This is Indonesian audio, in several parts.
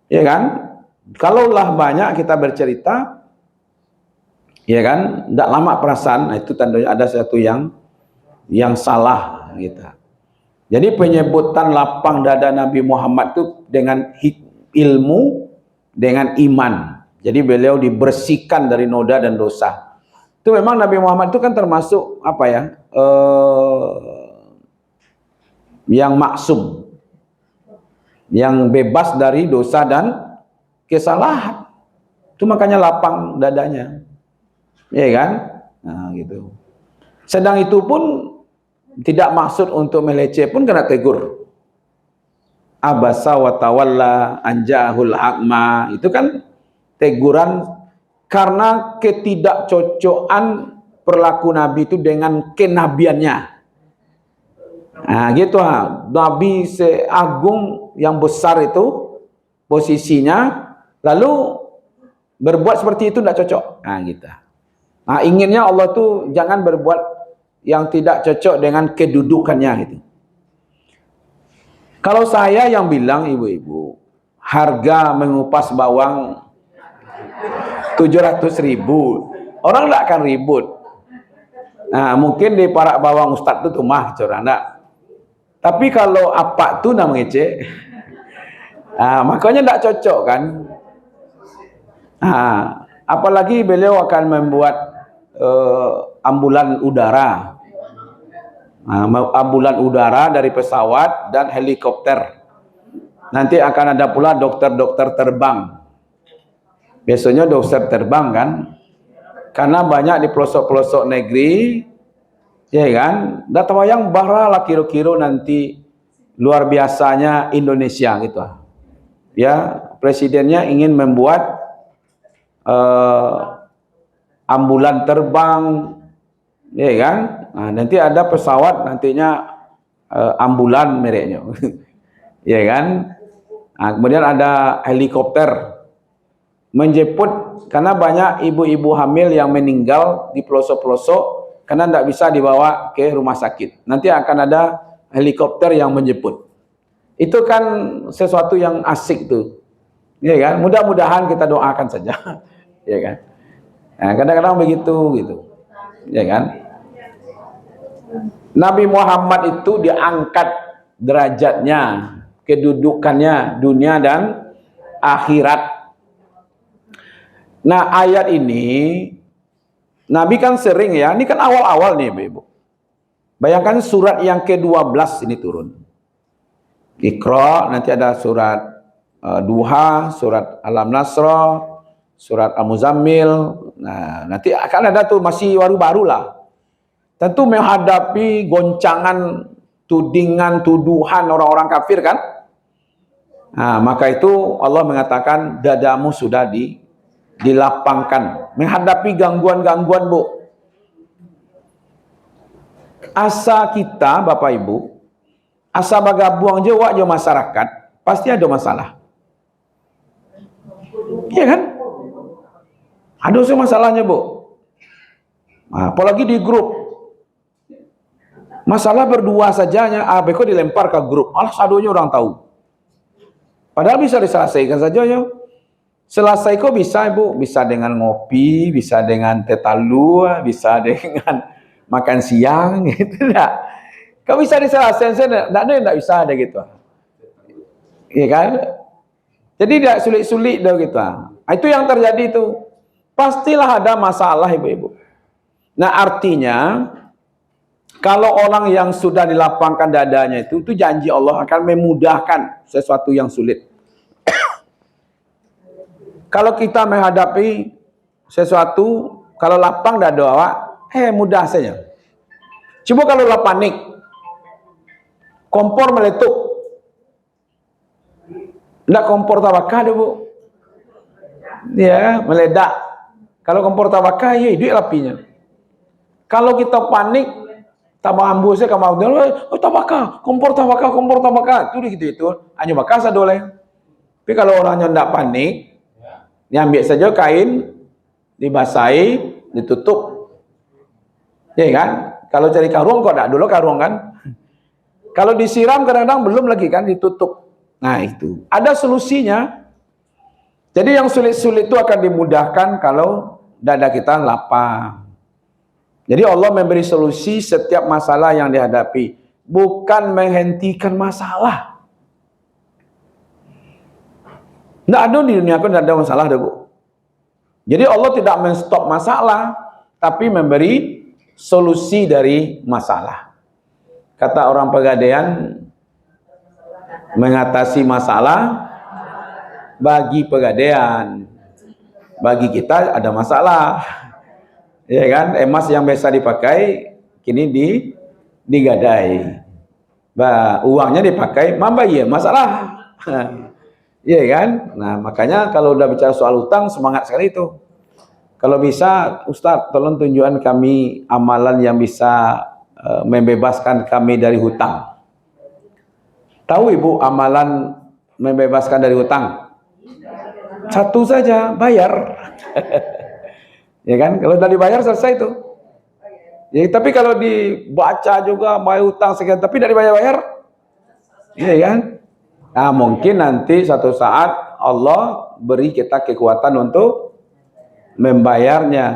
Ya kan? Kalaulah banyak kita bercerita, ya kan, tidak lama perasaan, nah itu tandanya ada sesuatu yang salah gitu. Jadi penyebutan lapang dada Nabi Muhammad itu dengan ilmu, dengan iman. Jadi beliau dibersihkan dari noda dan dosa. Itu memang Nabi Muhammad itu kan termasuk apa ya? Yang maksum, yang bebas dari dosa dan kesalahan. Itu makanya lapang dadanya. Ya kan? Nah, gitu. Sedang itu pun tidak maksud untuk meleceh pun kena tegur. Abasa wa tawalla anjahul a'ma, itu kan teguran karena ketidakcocokan perilaku Nabi itu dengan kenabiannya. Nah, gitu Nabi seagung yang besar itu posisinya, lalu berbuat seperti itu tidak cocok. Nah, gitu. Nah, inginnya Allah tuh jangan berbuat yang tidak cocok dengan kedudukannya gitu. Kalau saya yang bilang, ibu-ibu, harga mengupas bawang 700.000, orang tidak akan ribut. Nah, mungkin di parak bawang Ustadz itu mah curang enggak. Tapi kalau apa tuh namanya cek, nah, makanya tidak cocok kan. Nah, apalagi beliau akan membuat ambulan udara. Nah, ambulan udara dari pesawat dan helikopter. Nanti akan ada pula dokter-dokter terbang. Biasanya dokter terbang kan, karena banyak di pelosok-pelosok negeri, ya kan, data wayang bahra kira-kira nanti luar biasanya Indonesia gitu. Ya, presidennya ingin membuat ambulan terbang, ya kan. Nah, nanti ada pesawat nantinya ambulan mereknya, ya kan. Nah, kemudian ada helikopter menjemput, karena banyak ibu-ibu hamil yang meninggal di pelosok-pelosok karena tidak bisa dibawa ke rumah sakit. Nanti akan ada helikopter yang menjemput. Itu kan sesuatu yang asik tuh, ya kan. Mudah-mudahan kita doakan saja, ya kan. Nah, kadang-kadang begitu gitu, ya kan. Nabi Muhammad itu diangkat derajatnya, kedudukannya dunia dan akhirat. Nah, ayat ini Nabi kan sering ya, ini kan awal-awal nih Ibu. Bayangkan surat yang ke-12 ini turun. Iqra, nanti ada surat Duha, surat Al-Nasr, surat Al-Muzammil. Nah, nanti akan ada tuh masih baru-baru lah. Tentu menghadapi goncangan, tudingan, tuduhan orang-orang kafir kan. Nah, maka itu Allah mengatakan dadamu sudah dilapangkan menghadapi gangguan-gangguan, Bu. Asa kita Bapak Ibu, asa bagabuang jawab jo masyarakat pasti ada masalah, iya kan? Ada sih masalahnya, Bu. Nah, apalagi di grup, masalah berdua sajanya, kok dilempar ke grup, alah sadonya orang tahu, padahal bisa diselesaikan saja ya. Selesai kok bisa, Ibu, bisa dengan ngopi, bisa dengan tetalu, bisa dengan makan siang gitu enggak. Kau bisa diselesaikan, enggak bisa ada gitu. Iya kan? Jadi tidak sulit-sulit dah gitu. Nah, itu yang terjadi itu. Pastilah ada masalah, Ibu-ibu. Nah, artinya kalau orang yang sudah dilapangkan dadanya itu janji Allah akan memudahkan sesuatu yang sulit. Kalau kita menghadapi sesuatu, kalau lapang dada awak, mudah saja. Coba kalau lah panik, kompor meletup, tidak kompor tabakah, Bu, ya meledak. Kalau kompor tabakah, ya hidup apinya. Kalau kita panik, tambah ambusnya kamu udah, tabakah, kompor tabakah, itu hanya bakal sadoleh. Tapi kalau orangnya tidak panik, ambil saja kain, dibasahi, ditutup, ya kan? Kalau cari karung kok tidak dulu karung kan? Kalau disiram kadang-kadang belum lagi kan, ditutup. Nah, itu ada solusinya. Jadi yang sulit-sulit itu akan dimudahkan kalau dada kita lapang. Jadi Allah memberi solusi setiap masalah yang dihadapi, bukan menghentikan masalah. Tidak ada di dunia aku, tidak ada masalah, Bu. Jadi Allah tidak menstop masalah, tapi memberi solusi dari masalah. Kata orang Pegadaian, mengatasi masalah bagi Pegadaian, bagi kita ada masalah. Ya kan, emas yang biasa dipakai kini digadai. Uangnya dipakai mambai, masalah. Iya kan? Nah, makanya kalau udah bicara soal utang, semangat sekali itu. Kalau bisa, Ustadz, tolong tunjukkan kami amalan yang bisa membebaskan kami dari hutang. Tahu Ibu amalan membebaskan dari hutang? Satu saja, bayar. Ya kan? Kalau udah dibayar selesai itu. Ya, tapi kalau dibaca juga bayar hutang sekian, tapi dari bayar-bayar, iya kan? Nah, mungkin nanti satu saat Allah beri kita kekuatan untuk membayarnya,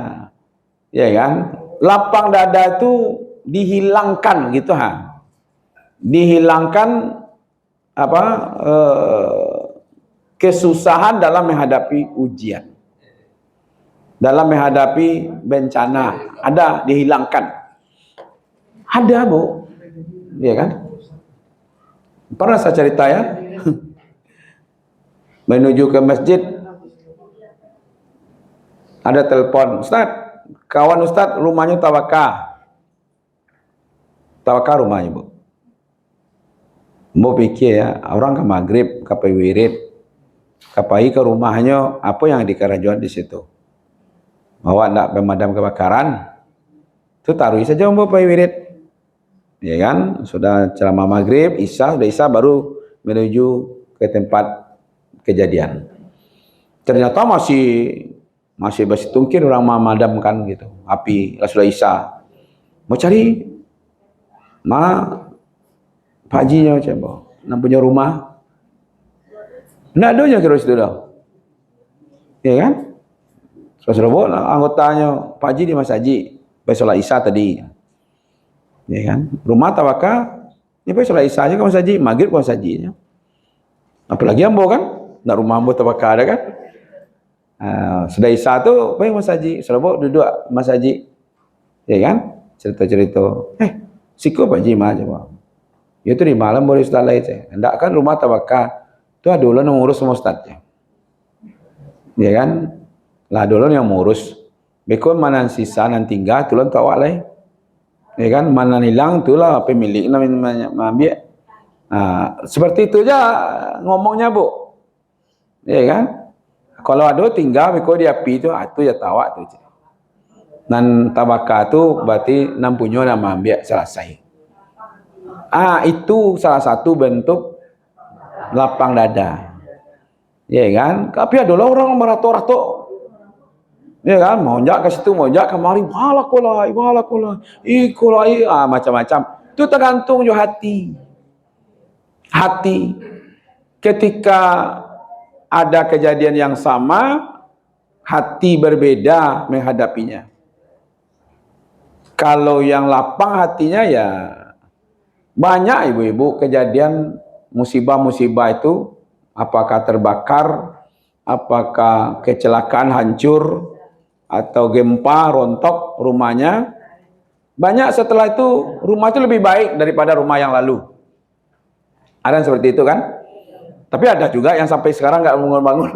ya kan? Lapang dada itu dihilangkan gitu, dihilangkan apa? Kesusahan dalam menghadapi ujian, dalam menghadapi bencana, ada dihilangkan. Ada, Bu. Iya kan? Pernah saya cerita ya. Menuju ke masjid, ada telepon, Ustadz, kawan Ustadz rumahnya Tawakal. Tawakal rumahnya, Bu. Mau pikir ya, orang ke maghrib, ke wirid, kapai ke rumahnya, apa yang dikerajuan di situ? Bahwa tidak pemadam kebakaran, itu taruh saja Mbak wirid. Ya kan, sudah ceramah maghrib, isya, sudah isya baru menuju ke tempat kejadian. Ternyata masih tungkir orang memadamkan gitu api, sudah isya. Mau cari Pak Hajinya coba, punya rumah. Nggak adanya kira situ dah. Ya kan? Saudara anggotanya Pak Haji di Mas Haji, sholat isya tadi. Ya kan? Rumah Tawakal, ini sholat isya aja ke Mas Haji, maghrib ke Mas Haji. Apalagi ambo kan? Nak rumah ambo Tawakal ada kan? Sudah isya tu, baik Mas Haji, saudara duduk Mas Haji. Ya kan? Cerita-cerita. Siko Pak Haji mah coba. Itu di malam boleh ustaz lain saya. Hendak kan rumah Tawakal. Itu ada dulu yang ngurus sama ustaznya. Ya kan? Lah dulu yang ngurus. Bekon mana sisa nan tinggal tulan tawak lain. Ya kan? Mana hilang itulah pemilik namanya ambil. Seperti itu aja ngomongnya, Bu. Ya kan? Kalau ada tinggal bekon di api itu ya tawak tu. Nan Tawakal tu berarti nam punya nama ambil selesai. Itu salah satu bentuk lapang dada. Ya kan? Tapi ada orang merato-rato. Ya kan? Monjak ke situ, monjak kemari, walakulai, ikulai, macam-macam. Itu tergantung jo hati. Hati. Ketika ada kejadian yang sama, hati berbeda menghadapinya. Kalau yang lapang hatinya ya banyak ibu-ibu kejadian musibah-musibah itu, apakah terbakar, apakah kecelakaan hancur, atau gempa rontok rumahnya. Banyak setelah itu rumah itu lebih baik daripada rumah yang lalu. Ada yang seperti itu kan? Tapi ada juga yang sampai sekarang nggak bangun-bangun.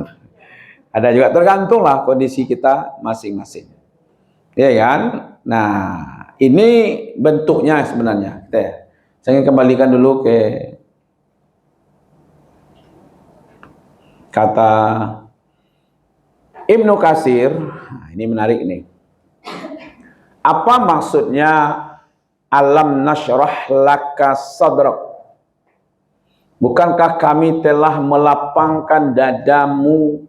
Ada juga, tergantunglah kondisi kita masing-masing. Ya kan? Nah, ini bentuknya sebenarnya. Saya ingin kembalikan dulu ke kata Ibnu Katsir. Ini menarik ini. Apa maksudnya alam nashrah laka sadrak? Bukankah kami telah melapangkan dadamu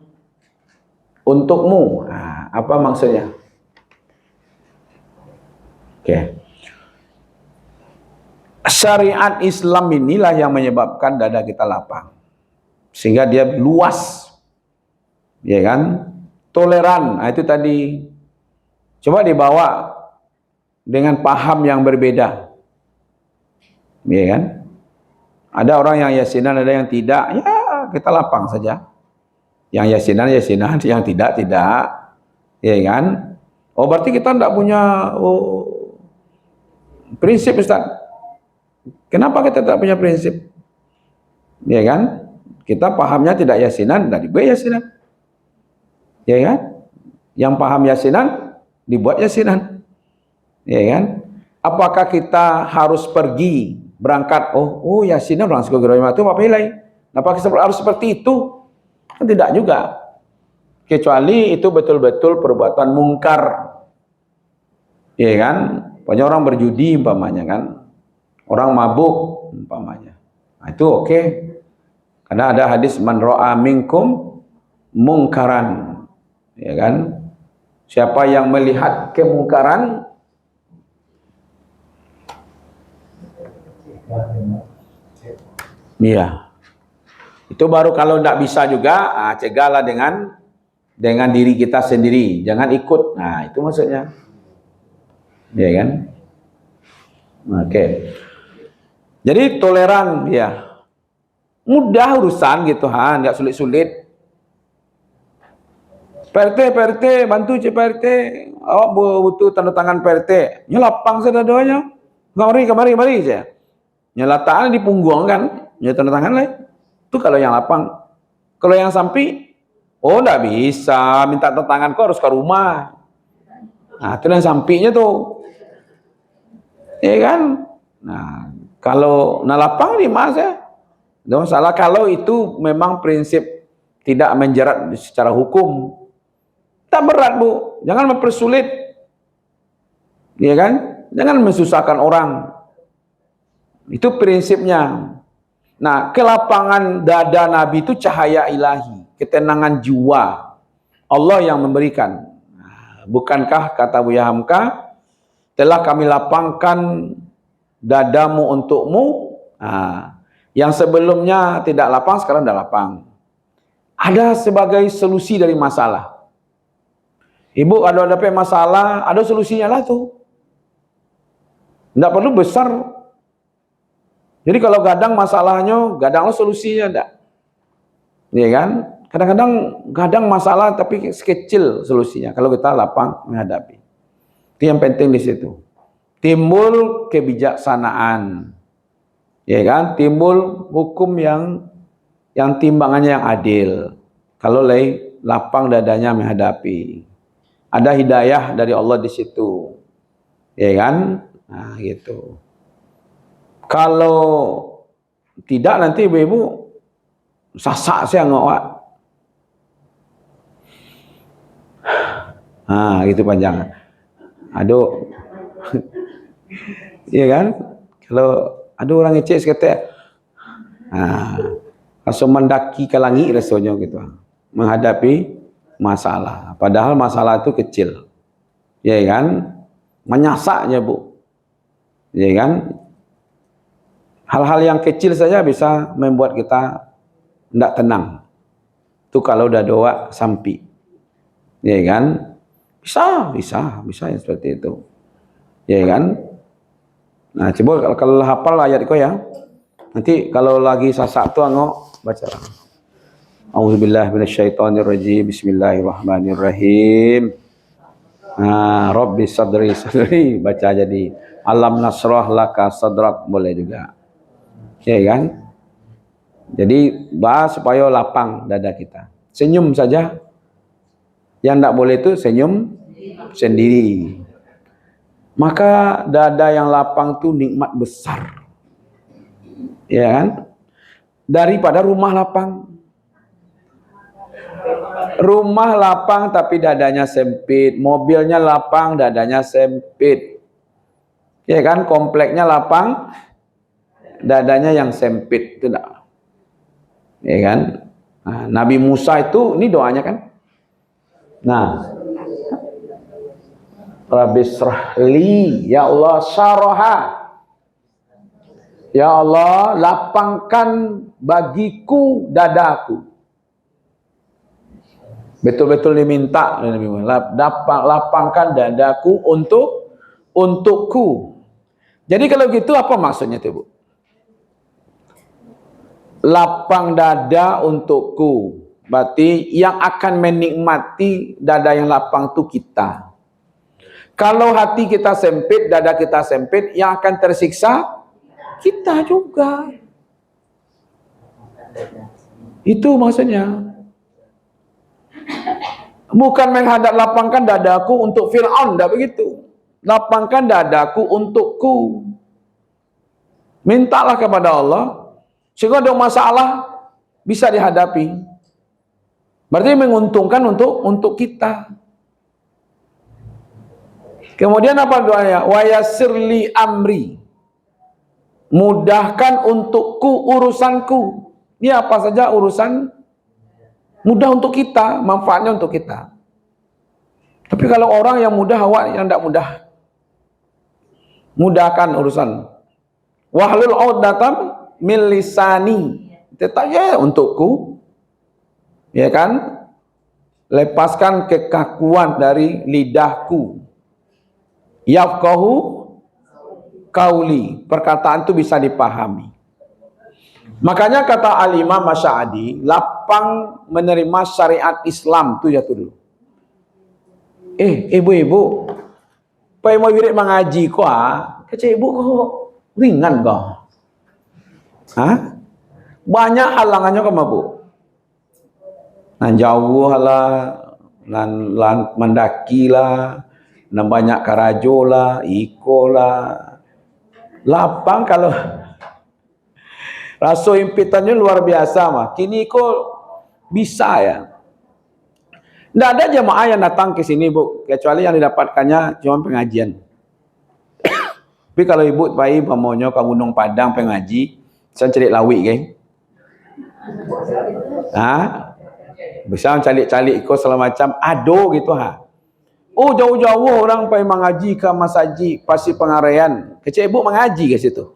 untukmu? Apa maksudnya? Oke. Syariat Islam inilah yang menyebabkan dada kita lapang. Sehingga dia luas. ya kan? Toleran, itu tadi. Coba dibawa dengan paham yang berbeda, ya kan? Ada orang yang yasinan, ada yang tidak. Ya kita lapang saja. Yang yasinan yasinan, yang tidak tidak, ya kan? Oh berarti kita tidak punya prinsip, Ustaz. Kenapa kita tidak punya prinsip? Ya kan? Kita pahamnya tidak yasinan, tidak dibuat yasinan. Ya kan? Yang paham yasinan, dibuat yasinan. Ya kan? Apakah kita harus pergi berangkat? Oh yasinan orang sekolah itu apa pilih? Apakah kita harus seperti itu? Kan tidak juga. Kecuali itu betul-betul perbuatan mungkar. Ya kan? Banyak orang berjudi umpamanya kan. Orang mabuk umpamanya. Nah, itu oke. Karena ada hadis man ra'a minkum mungkaran. Ya kan? Siapa yang melihat kemungkaran, iya. Itu baru kalau tidak bisa juga, cegahlah dengan diri kita sendiri. Jangan ikut. Nah, itu maksudnya. Ya kan? Oke. Jadi toleran, ya. Mudah urusan gitu, enggak sulit-sulit. PRT, bantu PRT. Awak butuh tanda tangan PRT. Nyelapang saja doanya. Kemari saya. Nyala tangan di punggung kan. Nyala tanda tangan lah. Itu kalau yang lapang. Kalau yang sampi, enggak bisa. Minta tanda tangan kok harus ke rumah. Nah, itu yang sampinya tuh. Ya kan? Nah, kalau nalapang di mas ya. Tidak masalah kalau itu memang prinsip tidak menjerat secara hukum. Tak berat, Bu. Jangan mempersulit. Ya kan? Jangan mensusahkan orang. Itu prinsipnya. Nah, kelapangan dada Nabi itu cahaya ilahi, ketenangan jiwa. Allah yang memberikan. Bukankah kata Buya Hamka, telah kami lapangkan dadamu untukmu. Yang sebelumnya tidak lapang, sekarang sudah lapang. Ada sebagai solusi dari masalah. Ibu kalau ada masalah, ada solusinya lah tuh. Tidak perlu besar. Jadi kalau gadang masalahnya, gadanglah solusinya enggak. Iya kan? Kadang masalah tapi sekecil solusinya. Kalau kita lapang menghadapi. Itu yang penting di situ. Timbul kebijaksanaan. Ya kan? Timbul hukum yang timbangannya yang adil. Kalau lapang dadanya menghadapi. Ada hidayah dari Allah di situ. Ya kan? Nah, gitu. Kalau tidak nanti ibu-ibu sasak saya ngawak. Gitu panjang. Aduh. Iya kan? Kalau ada orang ngecek sekata langsung mendaki ke langit rasanya gitu. Menghadapi masalah. Padahal masalah itu kecil. Ya kan? Menyasaknya, Bu. Ya kan? Hal-hal yang kecil saja bisa membuat kita tidak tenang. Itu kalau udah doa sampai. Ya kan? Bisa yang seperti itu. Ya kan? Nah, coba kalau hafal ayat itu ya. Nanti kalau lagi sasak tuh baca. Auzubillahi minasyaitonirrajim. Bismillahirrahmanirrahim. Rabbi sadri baca jadi alam nasrah laka sadrak boleh juga. Ya kan? Jadi bahas supaya lapang dada kita. Senyum saja. Yang tidak boleh itu senyum sendiri. Maka dada yang lapang itu nikmat besar. Ya kan? Daripada rumah lapang. Rumah lapang tapi dadanya sempit. Mobilnya lapang, dadanya sempit. Ya kan? Kompleknya lapang, dadanya yang sempit. Itu enggak. Ya kan? Nabi Musa itu, ini doanya kan? Nah, Rabbi shrahli, ya Allah syaraha. Ya Allah, lapangkan bagiku dadaku. Betul-betul diminta, lapangkan dadaku untukku. Jadi kalau gitu apa maksudnya itu, Bu? Lapang dada untukku. Berarti yang akan menikmati dada yang lapang itu kita. Kalau hati kita sempit, dada kita sempit, yang akan tersiksa kita juga. Itu maksudnya. Bukan menghadap lapangkan dadaku untuk Fir'aun, tidak begitu. Lapangkan dadaku untukku. Mintalah kepada Allah, sehingga ada masalah bisa dihadapi. Berarti menguntungkan untuk kita. Kemudian apa doanya? Wa yassirli amri. Mudahkan untukku urusanku. Ini apa saja urusan mudah untuk kita, manfaatnya untuk kita. Tapi kalau orang yang mudah, awak yang tidak mudah. Mudahkan urusan. Wahlul 'uqdatam min lisani. Tetapnya untukku. Ya kan? Lepaskan kekakuan dari lidahku. Yafqahu qauli. Perkataan itu bisa dipahami. Makanya kata Al-Imam Masya'adi, lapang menerima syariat Islam itu jatuh dulu. Ibu-ibu, pai mau wirid mengaji kok, kecik ibu kok ringan kok. Hah? Banyak halangannya kok, Bu. Nan jauh lah, nan mendaki lah, nan banyak karajo lah, iko lah. Lapang kalau rasa impitannya luar biasa mah. Kini kok bisa ya. Tidak ada jemaah yang datang ke sini, Bu, kecuali yang didapatkannya cuma pengajian. Tapi kalau ibu pai pamonyo ke Gunung Padang pengaji, saya cari lawi, geng. Bisa calik-calik kau segala macam, ado gitu ha. Oh, jauh-jauh orang pai mengaji ke Masaji, Pasir Pengaraian. Kecik ibu mengaji ke situ.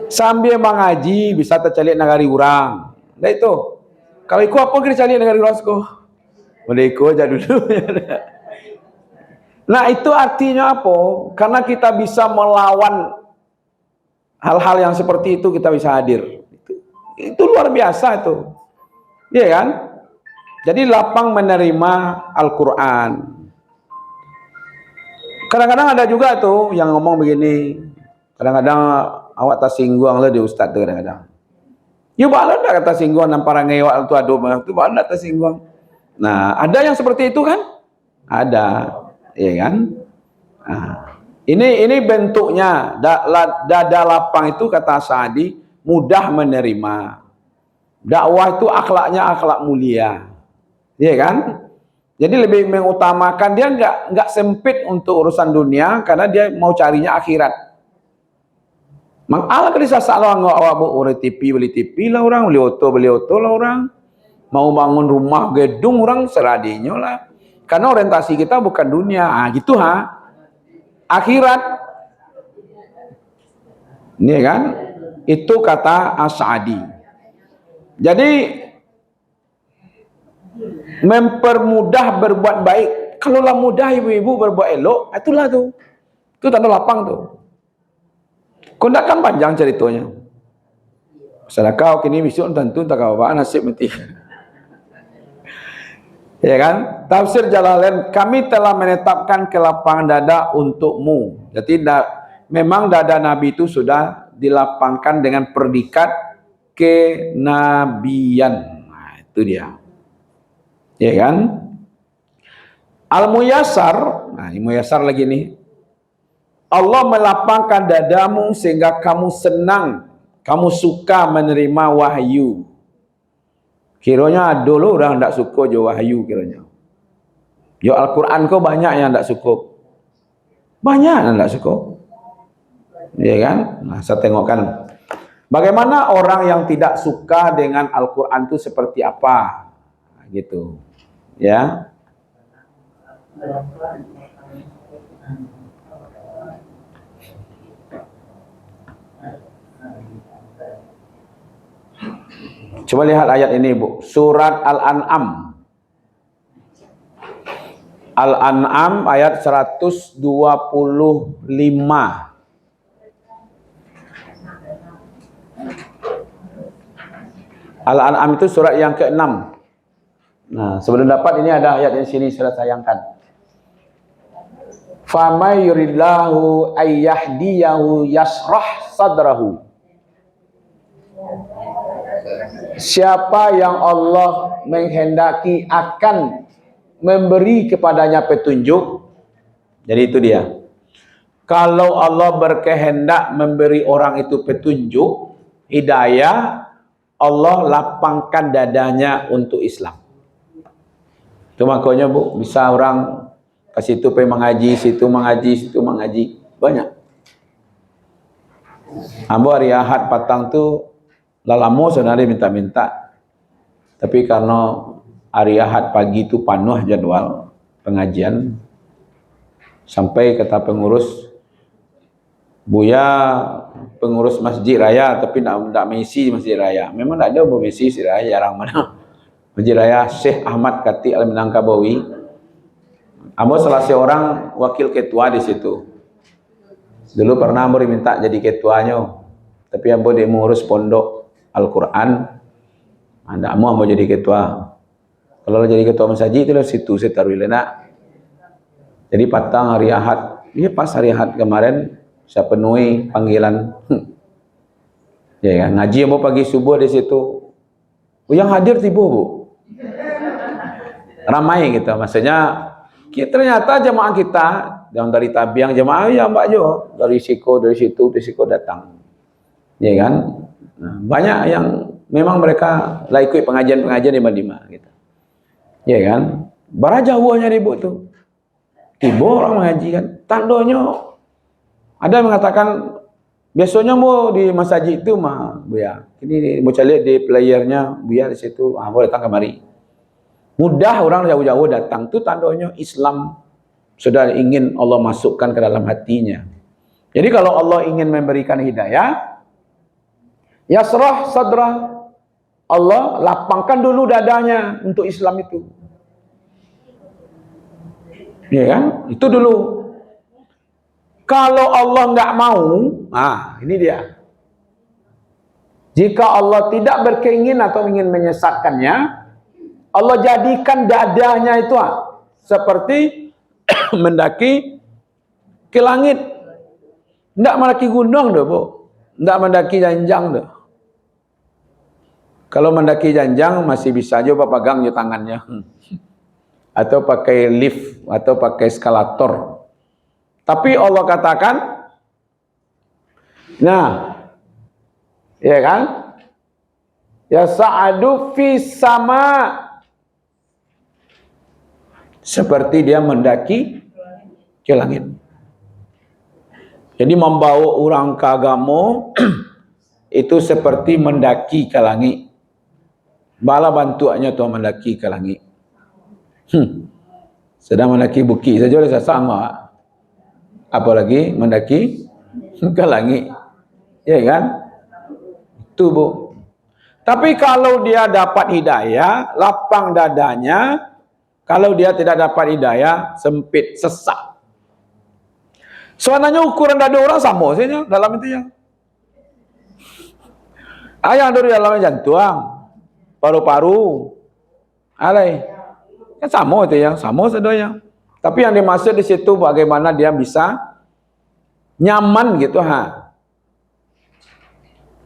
Sambil mengaji bisa tercalik negari orang. Nah itu. Kalau ikut apa kira calik negari orang sekolah? Boleh ikut aja dulu. Nah itu artinya apa? Karena kita bisa melawan hal-hal yang seperti itu, kita bisa hadir. Itu luar biasa itu. Iya kan? Jadi lapang menerima Al-Quran. Kadang-kadang ada juga tuh yang ngomong begini. Kadang-kadang awak tersinggung lah di ustaz tu kadang-kadang. Ya bala dah kata singgung nampara ngewak tu adu tu bala tersinggung. Nah, ada yang seperti itu kan? Ada. Ya kan? Nah, ini bentuknya dada lapang itu kata Sa'di mudah menerima. Dakwah itu akhlaknya akhlak mulia. Ya kan? Jadi lebih mengutamakan, dia enggak sempit untuk urusan dunia karena dia mau carinya akhirat. Ala kali salah awak beli TV lah orang, beli auto lah orang, mau bangun rumah gedung orang seradinya lah, karena orientasi kita bukan dunia, gitu akhirat, ini kan, itu kata As-Sa'di. Jadi mempermudah berbuat baik, kalaulah mudah ibu-ibu berbuat elok, itulah tuh, itu tanda lapang tuh. Kondak kan panjang ceritanya. Masalah kau kini besok tentu tak kau apa nasib mati. Ya kan? Tafsir Jalalain, kami telah menetapkan kelapangan dada untukmu. Jadi memang dada Nabi itu sudah dilapangkan dengan predikat kenabian. Nah, itu dia. Ya kan? Al-Muyassar, nah ini Muyassar lagi nih. Allah melapangkan dadamu sehingga kamu senang, kamu suka menerima wahyu. Kiranya dulu orang tak suka je wahyu kiranya. Ya Al-Quran kau banyak yang tak suka. Banyak yang tak suka. Ya kan? Nah, saya tengokkan. Bagaimana orang yang tidak suka dengan Al-Quran itu seperti apa? Gitu. Ya. Coba lihat ayat ini, Bu. Surat Al-An'am. Al-An'am ayat 125. Al-An'am itu surat yang ke-6. Nah, sebelum dapat ini ada ayat di sini saya sayangkan. Famay yuridillahu ayyahdiyahu yasrah sadrahu. Siapa yang Allah menghendaki akan memberi kepadanya petunjuk. Jadi itu dia. Kalau Allah berkehendak memberi orang itu petunjuk, hidayah, Allah lapangkan dadanya untuk Islam. Itu makanya, Bu, bisa orang ke situ pergi mengaji, situ mengaji, situ mengaji, banyak. Ambo hari Ahad patang tu lalamu sebenarnya minta-minta, tapi karena hari Ahad pagi itu penuh jadwal pengajian, sampai kata pengurus, Buya pengurus masjid raya, tapi tak mengisi masjid raya. Memang tak ada mengisi masjid raya, jarang mana. Masjid raya Syekh Ahmad Kati Al-Minangkabawi. Ambo salah seorang wakil ketua di situ. Dulu pernah Ambo diminta jadi ketuanya, tapi Ambo dia mengurus pondok Al-Quran. Anda mau jadi ketua. Kalau jadi ketua masjid itu situ saya taruh lena. Jadi patang hari Ahad, dia pas hari Ahad kemarin saya penuhi panggilan. Ya kan, ngaji Ambo pagi subuh di situ. Yang hadir tiba, Bu. Ramai gitu, maksudnya ternyata jemaah kita yang dari Tabiang, jemaah ya Mbak Jo, dari Siko, dari situ, dari Siko datang. Ya kan? Nah, banyak yang memang mereka lah ikut pengajian-pengajian di Madinah gitu. Ya kan? Barajawahnya di Bu tuh. Tiba orang mengaji kan. Tandanya ada yang mengatakan biasanya mau di masjid itu mah Bu ya. Ini mau lihat di playernya Bu ya di situ, boleh datang kemari. Mudah orang jauh-jauh datang tuh tandanya Islam sudah ingin Allah masukkan ke dalam hatinya. Jadi kalau Allah ingin memberikan hidayah, yasrah sadrah, Allah lapangkan dulu dadanya untuk Islam itu. Ya kan? Itu dulu. Kalau Allah nggak mau, ini dia. Jika Allah tidak berkeinginan atau ingin menyesatkannya, Allah jadikan dadanya itu seperti mendaki ke langit. Tidak mendaki gunung dah, Bu. Tidak mendaki janjang dah. Kalau mendaki janjang masih bisa aja pegang je tangannya. Atau pakai lift atau pakai eskalator. Tapi Allah katakan, ya kan? Ya sa'adu fi sama, seperti dia mendaki ke langit. Jadi membawa orang ke agama itu seperti mendaki ke langit. Bala bantuannya Tuhan mendaki ke langit. Sedang mendaki bukit saja sudah sama. Apalagi mendaki ke langit. Ya kan? Itu, Bu. Tapi kalau dia dapat hidayah, lapang dadanya. Kalau dia tidak dapat hidayah, sempit, sesak. Soalnya ukuran dada orang sama saja dalam itu ya. Yang dari dalamnya jantung, paru-paru, alai. Kan sama itu ya, sama saja. Tapi yang dimaksud di situ bagaimana dia bisa nyaman gitu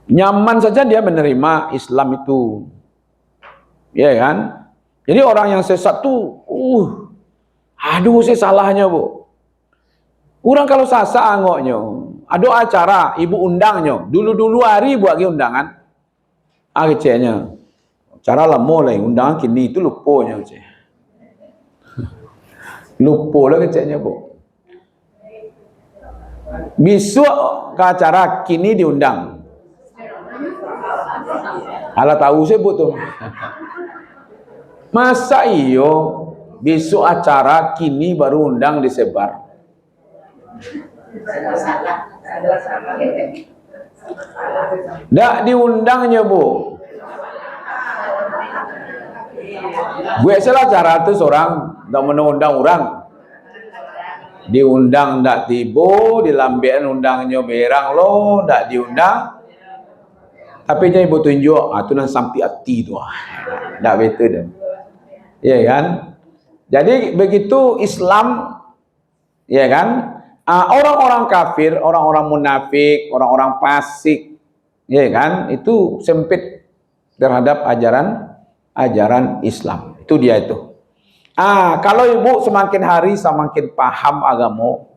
Nyaman saja dia menerima Islam itu. Ya kan? Jadi orang yang sesat tuh, aduh saya salahnya, Bu. Orang kalau sasa angoknya, ada acara, ibu undangnya, dulu-dulu hari buat undangan, kecenya, cara lama lah, undangan kini itu lupanya, lupa lah kecenya, Bu. Besok ke acara kini diundang. Alah tahu saya butuh. Masa iyo besok acara kini baru undang disebar. Dak diundangnya, Bu. Gue salah cara tu seorang dah menundang orang. Diundang ndak tibo, dilambian undangnya berang lo, ndak diundang. Tapi dia ibu tunjuk, tu nan sampai hati tu. Ndak betul dah. Ya kan? Jadi begitu Islam, ya kan? Orang-orang kafir, orang-orang munafik, orang-orang fasik, ya kan? Itu sempit terhadap ajaran Islam. Itu dia itu. Kalau ibu semakin hari semakin paham agama,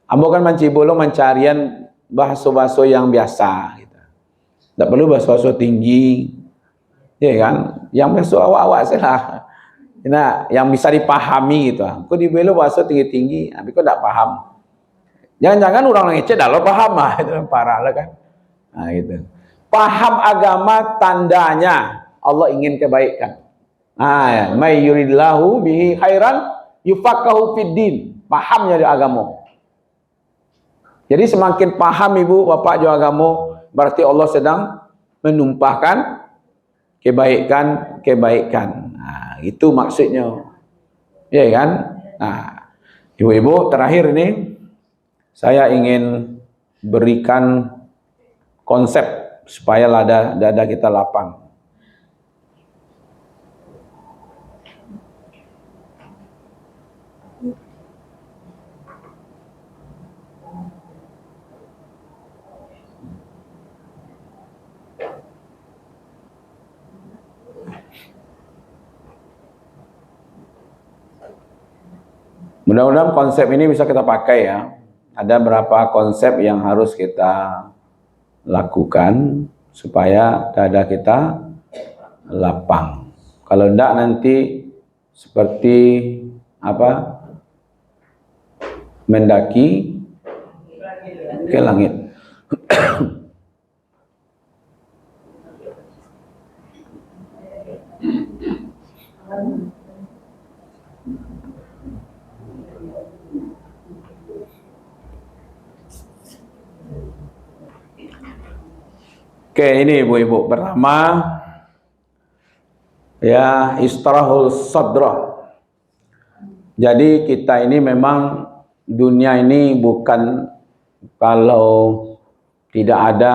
ambo kan mencibolo mencarian bahasa-bahasa yang biasa. Gitu. Tak perlu bahasa-bahasa tinggi, ya kan? Yang bahasa awak-awak salah. Nah, yang bisa dipahami gitu. Kau dibelo bahasa tinggi-tinggi, tapi kau tak paham. Jangan-jangan orang ngecek dah lo paham itu parah lah kan. Gitu. Paham agama tandanya Allah ingin kebaikan. May yuridillahu bihi khairan yufaqahu fid din. Pahamnya di agama. Jadi semakin paham ibu bapak di agama, berarti Allah sedang menumpahkan kebaikan. Itu maksudnya. Ya kan? Ibu-ibu, terakhir ini saya ingin berikan konsep supaya dada kita lapang. Mudah-mudahan konsep ini bisa kita pakai ya. Ada berapa konsep yang harus kita lakukan supaya dada kita lapang. Kalau enggak nanti seperti apa? Mendaki ke langit. Oke, ini ibu-ibu. Pertama, ya istirahul sadra. Jadi kita ini memang dunia ini bukan kalau tidak ada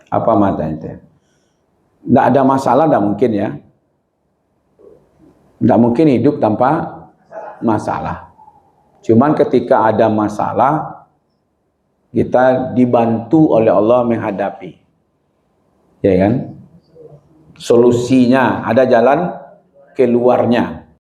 apa mata itu. Tidak ada masalah, tidak mungkin ya. Tidak mungkin hidup tanpa masalah. Cuman ketika ada masalah, kita dibantu oleh Allah menghadapi. Ya kan? Solusinya, ada jalan keluarnya.